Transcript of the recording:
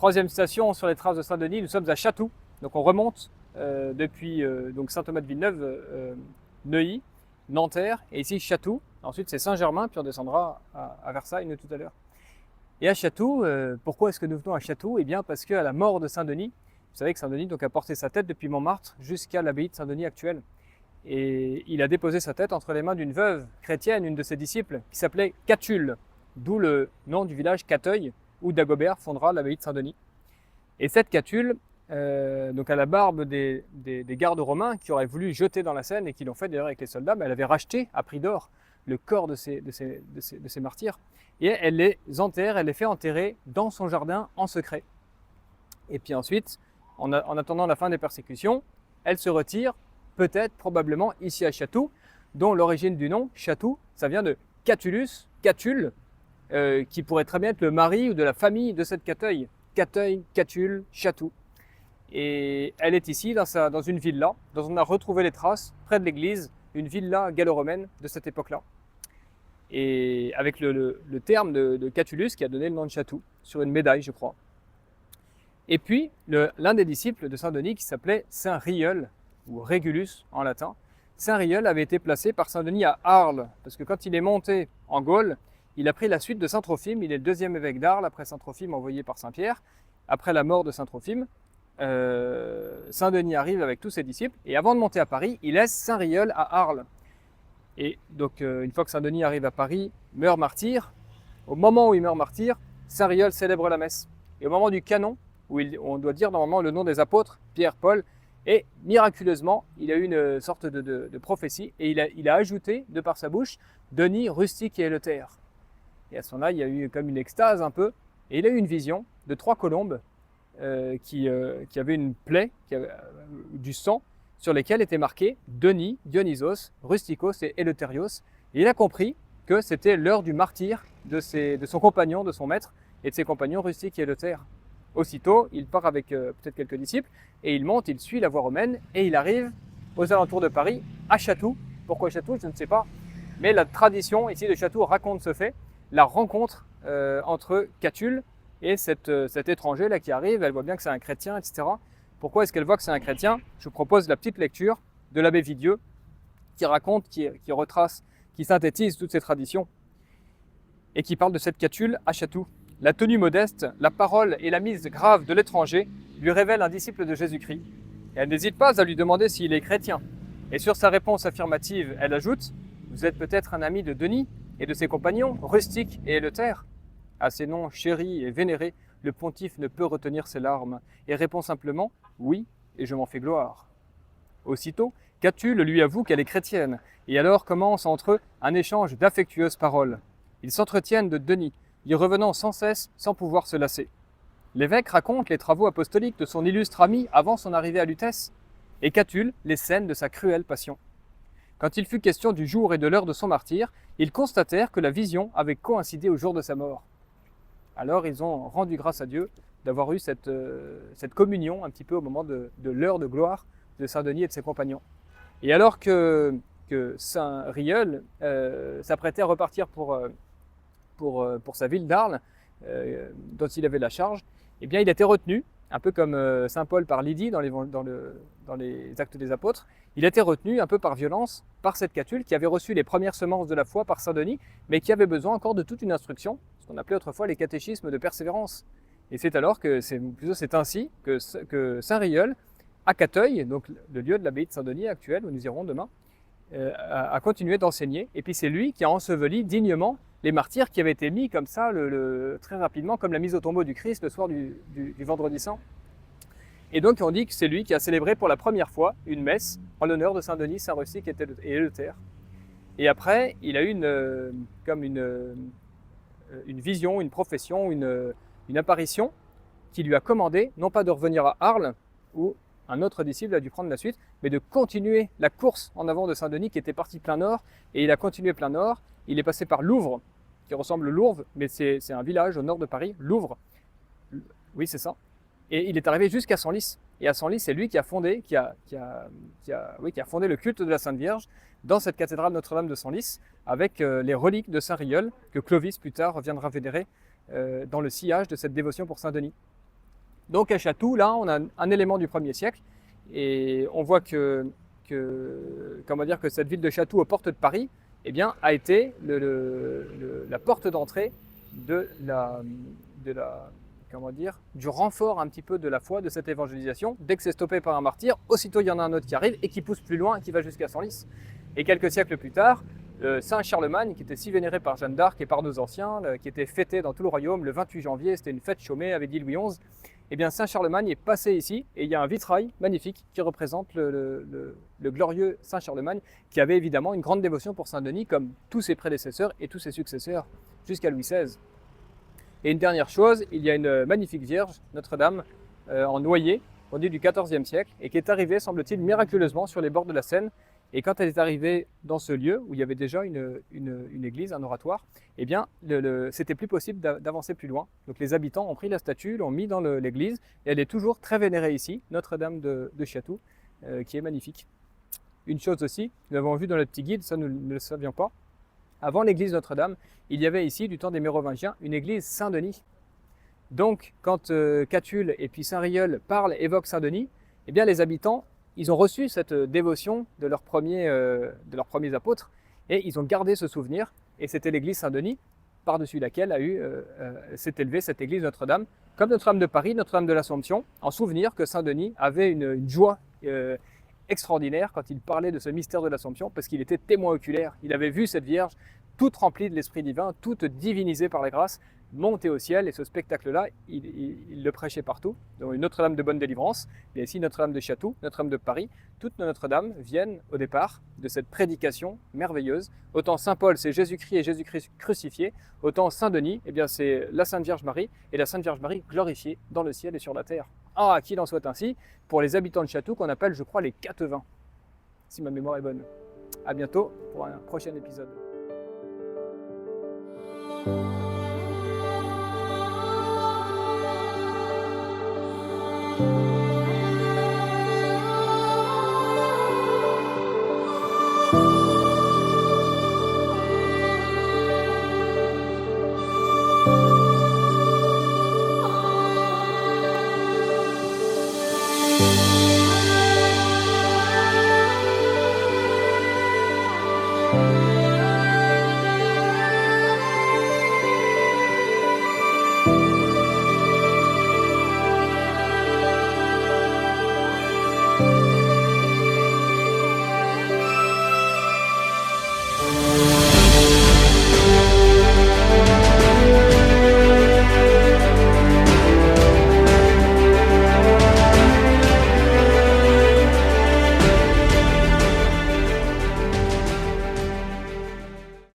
Troisième station sur les traces de Saint-Denis, nous sommes à Chatou. Donc on remonte depuis donc Saint-Thomas-de-Villeneuve, Neuilly, Nanterre et ici Chatou. Ensuite c'est Saint-Germain, puis on descendra à Versailles nous, tout à l'heure. Et à Chatou, pourquoi est-ce que nous venons à Chatou? Eh bien parce qu'à la mort de Saint-Denis, vous savez que Saint-Denis donc, a porté sa tête depuis Montmartre jusqu'à l'abbaye de Saint-Denis actuelle. Et il a déposé sa tête entre les mains d'une veuve chrétienne, une de ses disciples, qui s'appelait Catulle, d'où le nom du village Cateuil, où Dagobert fondera l'abbaye de Saint-Denis. Et cette Catulle, donc à la barbe des gardes romains qui auraient voulu jeter dans la Seine et qui l'ont fait d'ailleurs avec les soldats, mais elle avait racheté à prix d'or le corps de ces martyrs. Et elle les enterre, elle les fait enterrer dans son jardin en secret. Et puis ensuite, en attendant la fin des persécutions, elle se retire, peut-être, probablement, ici à Chatou, dont l'origine du nom, Chatou, ça vient de Catulus, Catulle, qui pourrait très bien être le mari ou de la famille de cette Cateuil. Cateuil, Catulle, Chatou. Et elle est ici, dans une villa, dont on a retrouvé les traces, près de l'église, une villa gallo-romaine de cette époque-là. Et avec le terme de Catulus qui a donné le nom de Chatou, sur une médaille, je crois. Et puis, l'un des disciples de Saint-Denis qui s'appelait Saint Rieul, ou Régulus en latin. Saint Rieul avait été placé par Saint-Denis à Arles, parce que quand il est monté en Gaule, il a pris la suite de Saint Trophime, il est le deuxième évêque d'Arles après Saint Trophime envoyé par Saint Pierre. Après la mort de Saint Trophime, Saint-Denis arrive avec tous ses disciples, et avant de monter à Paris, il laisse Saint Rieul à Arles. Et donc, une fois que Saint-Denis arrive à Paris, meurt martyr. Au moment où il meurt martyr, Saint Rieul célèbre la messe. Et au moment du canon, où on doit dire normalement le nom des apôtres, Pierre, Paul, et miraculeusement, il a eu une sorte de prophétie, et il a ajouté, de par sa bouche, Denis, rustique et éleutère. Et à ce moment-là, il y a eu comme une extase un peu, et il a eu une vision de 3 colombes qui avaient une plaie, du sang, sur lesquelles était marqué Denis, Dionysos, Rusticos et Eleutherios. Et il a compris que c'était l'heure du martyre de son compagnon, de son maître, et de ses compagnons Rustique et Éleuther. Aussitôt, il part avec peut-être quelques disciples, et il monte, il suit la voie romaine, et il arrive aux alentours de Paris, à Chatou. Pourquoi Chatou, je ne sais pas. Mais la tradition ici de Chatou raconte ce fait, la rencontre entre Catulle et cet étranger là qui arrive. Elle voit bien que c'est un chrétien, etc. Pourquoi est-ce qu'elle voit que c'est un chrétien? Je vous propose la petite lecture de l'abbé Vidieu, qui raconte, qui retrace, qui synthétise toutes ces traditions, et qui parle de cette Catulle à Chatou. La tenue modeste, la parole et la mise grave de l'étranger lui révèlent un disciple de Jésus-Christ. Et elle n'hésite pas à lui demander s'il est chrétien. Et sur sa réponse affirmative, elle ajoute « Vous êtes peut-être un ami de Denis et de ses compagnons, Rustique et Éleuther ?» À ces noms chéris et vénérés, le pontife ne peut retenir ses larmes et répond simplement « Oui, et je m'en fais gloire ». Aussitôt, Catulle lui avoue qu'elle est chrétienne, et alors commence entre eux un échange d'affectueuses paroles. Ils s'entretiennent de Denis, y revenant sans cesse, sans pouvoir se lasser. L'évêque raconte les travaux apostoliques de son illustre ami avant son arrivée à Lutèce, et Catulle les scènes de sa cruelle passion. Quand il fut question du jour et de l'heure de son martyre, ils constatèrent que la vision avait coïncidé au jour de sa mort. Alors ils ont rendu grâce à Dieu d'avoir eu cette communion un petit peu au moment de l'heure de gloire de Saint-Denis et de ses compagnons. Et alors que Saint Rieul s'apprêtait à repartir pour sa ville d'Arles, dont il avait la charge, eh bien il a été retenu, un peu comme Saint Paul par Lydie dans les Actes des Apôtres. Il a été retenu un peu par violence par cette Catulle qui avait reçu les premières semences de la foi par Saint-Denis, mais qui avait besoin encore de toute une instruction, ce qu'on appelait autrefois les catéchismes de persévérance. Et c'est alors que c'est ainsi que Saint Rieul, à Cateuil, donc le lieu de l'abbaye de Saint-Denis actuelle, où nous irons demain, a continué d'enseigner. Et puis c'est lui qui a enseveli dignement les martyrs qui avaient été mis comme ça, très rapidement, comme la mise au tombeau du Christ le soir du Vendredi Saint. Et donc on dit que c'est lui qui a célébré pour la première fois une messe en l'honneur de Saint-Denis, Saint Rustique et Éleuther. Et après, il a eu une vision, une profession, une apparition qui lui a commandé, non pas de revenir à Arles, où un autre disciple a dû prendre la suite, mais de continuer la course en avant de Saint-Denis qui était parti plein nord, et il a continué plein nord. Il est passé par Louvres, qui ressemble à Lourdes, mais c'est un village au nord de Paris, Louvres. Oui, c'est ça. Et il est arrivé jusqu'à Senlis. Et à Senlis, c'est lui qui a fondé le culte de la Sainte Vierge dans cette cathédrale Notre-Dame de Senlis, avec les reliques de Saint Rieul, que Clovis plus tard reviendra vénérer dans le sillage de cette dévotion pour Saint-Denis. Donc à Chatou, là, on a un élément du 1er siècle et on voit comment dire, que cette ville de Chatou aux portes de Paris eh bien, a été la porte d'entrée comment dire, du renfort un petit peu de la foi de cette évangélisation. Dès que c'est stoppé par un martyr, aussitôt il y en a un autre qui arrive et qui pousse plus loin et qui va jusqu'à Senlis. Et quelques siècles plus tard, Saint Charlemagne, qui était si vénéré par Jeanne d'Arc et par nos anciens, qui était fêté dans tout le royaume le 28 janvier, c'était une fête chômée, avait dit Louis XI, eh bien Saint Charlemagne est passé ici et il y a un vitrail magnifique qui représente le glorieux Saint Charlemagne, qui avait évidemment une grande dévotion pour Saint-Denis, comme tous ses prédécesseurs et tous ses successeurs jusqu'à Louis XVI. Et une dernière chose, il y a une magnifique Vierge, Notre-Dame, en noyer, on dit du XIVe siècle, et qui est arrivée, semble-t-il, miraculeusement sur les bords de la Seine. Et quand elle est arrivée dans ce lieu, où il y avait déjà une église, un oratoire, eh bien, c'était plus possible d'avancer plus loin. Donc les habitants ont pris la statue, l'ont mis dans l'église, et elle est toujours très vénérée ici, Notre-Dame de Chatou, qui est magnifique. Une chose aussi, nous l'avons vu dans le petit guide, ça nous ne le savions pas, avant l'église Notre-Dame, il y avait ici, du temps des Mérovingiens, une église Saint-Denis. Donc, quand Catulle et puis Saint-Riol parlent, évoquent Saint-Denis, eh bien les habitants, ils ont reçu cette dévotion de leurs premiers apôtres et ils ont gardé ce souvenir. Et c'était l'église Saint-Denis, par-dessus laquelle s'est élevée cette église Notre-Dame, comme Notre-Dame de Paris, Notre-Dame de l'Assomption, en souvenir que Saint-Denis avait une joie extraordinaire quand il parlait de ce mystère de l'Assomption, parce qu'il était témoin oculaire. Il avait vu cette Vierge toute remplie de l'Esprit divin, toute divinisée par la grâce, monter au ciel, et ce spectacle-là, il le prêchait partout. Donc Notre-Dame de Bonne Délivrance, mais ici Notre-Dame de Chatou, Notre-Dame de Paris, toutes nos Notre-Dame viennent au départ de cette prédication merveilleuse. Autant Saint Paul, c'est Jésus-Christ et Jésus-Christ crucifié, autant Saint-Denis, eh bien c'est la Sainte Vierge Marie, et la Sainte Vierge Marie glorifiée dans le ciel et sur la terre. Ah, qu'il en soit ainsi pour les habitants de Chatou, qu'on appelle, je crois, les Catevins, si ma mémoire est bonne. À bientôt pour un prochain épisode.